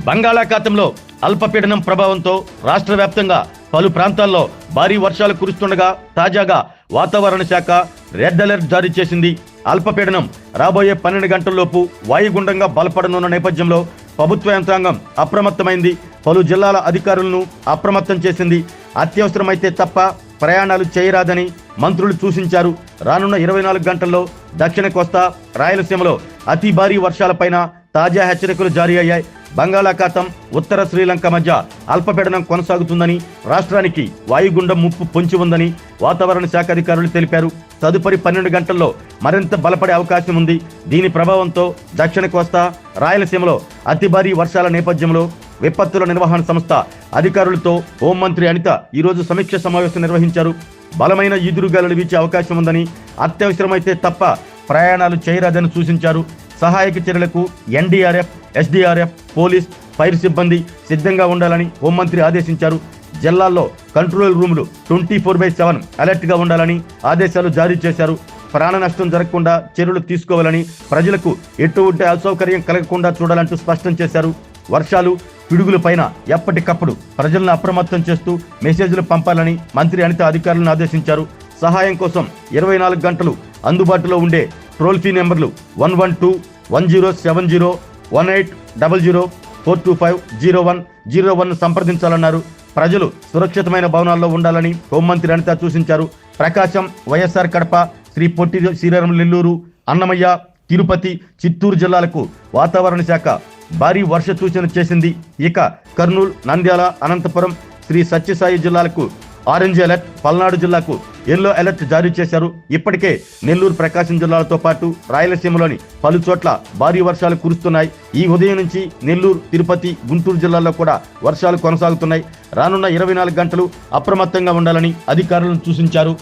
బంగాళాఖాతంలో అల్పపీడనం ప్రభావంతో రాష్ట్ర వ్యాప్తంగా పలు ప్రాంతాల్లో భారీ వర్షాలు కురుస్తుండగా తాజాగా వాతావరణ శాఖ రెడ్ అలర్ట్ జారీ చేసింది. అల్పపీడనం రాబోయే 12 గంటల్లోపు వాయుగుండంగా బలపడనున్న నేపథ్యంలో ప్రభుత్వ యంత్రాంగం అప్రమత్తమైంది. పలు జిల్లాల అధికారులను అప్రమత్తం చేసింది. అత్యవసరమైతే తప్ప ప్రయాణాలు చేయరాదని మంత్రులు సూచించారు. రానున్న 24 గంటల్లో దక్షిణ కోస్తా, రాయలసీమలో అతి భారీ వర్షాలపైన తాజా హెచ్చరికలు జారీ అయ్యాయి. బంగాళాఖాతం, ఉత్తర శ్రీలంక మధ్య అల్పపీడనం కొనసాగుతుందని, రాష్ట్రానికి వాయుగుండం ముప్పు పొంచి ఉందని వాతావరణ శాఖ అధికారులు తెలిపారు. తదుపరి 12 గంటల్లో మరింత బలపడే అవకాశం ఉంది. దీని ప్రభావంతో దక్షిణ కోస్తా, రాయలసీమలో అతి భారీ వర్షాల నేపథ్యంలో విపత్తుల నిర్వహణ సంస్థ అధికారులతో హోంమంత్రి అనిత ఈరోజు సమీక్ష సమావేశం నిర్వహించారు. బలమైన ఈదురుగాలులు వీచే అవకాశం ఉందని, అత్యవసరమైతే తప్ప ప్రయాణాలు చేయరాదని సూచించారు. సహాయక చర్యలకు ఎన్డీఆర్ఎఫ్, ఎస్డీఆర్ఎఫ్, పోలీస్, ఫైర్ సిబ్బంది సిద్ధంగా ఉండాలని హోంమంత్రి ఆదేశించారు. జిల్లాల్లో కంట్రోల్ రూములు 24/7 అలర్ట్గా ఉండాలని ఆదేశాలు జారీ చేశారు. ప్రాణ నష్టం జరగకుండా చర్యలు తీసుకోవాలని, ప్రజలకు ఎటువంటి అసౌకర్యం కలగకుండా చూడాలంటూ స్పష్టం చేశారు. వర్షాలు, పిడుగులపైన ఎప్పటికప్పుడు ప్రజలను అప్రమత్తం చేస్తూ మెసేజ్లు పంపాలని మంత్రి అనిత అధికారులను ఆదేశించారు. సహాయం కోసం 24 గంటలు అందుబాటులో ఉండే టోల్ ఫ్రీ నెంబర్లు 112, 1070, 1800, 425-0101 సంప్రదించాలన్నారు. ప్రజలు సురక్షితమైన భవనాల్లో ఉండాలని హోంమంత్రి అనిత సూచించారు. ప్రకాశం, వైఎస్ఆర్ కడప, శ్రీ పొట్టి శ్రీరాములు నెల్లూరు, అన్నమయ్య, తిరుపతి, చిత్తూరు జిల్లాలకు వాతావరణ శాఖ భారీ వర్ష సూచన చేసింది. ఇక కర్నూలు, నంద్యాల, అనంతపురం, శ్రీ సత్యసాయి జిల్లాలకు ఆరెంజ్ అలర్ట్, పల్నాడు జిల్లాకు ఎల్లో అలర్ట్ జారీ చేశారు. ఇప్పటికే నెల్లూరు, ప్రకాశం జిల్లాలతో పాటు రాయలసీమలోని పలు చోట్ల భారీ వర్షాలు కురుస్తున్నాయి. ఈ ఉదయం నుంచి నెల్లూరు, తిరుపతి, గుంటూరు జిల్లాల్లో కూడా వర్షాలు కొనసాగుతున్నాయి. రానున్న 24 గంటలు అప్రమత్తంగా ఉండాలని అధికారులను సూచించారు.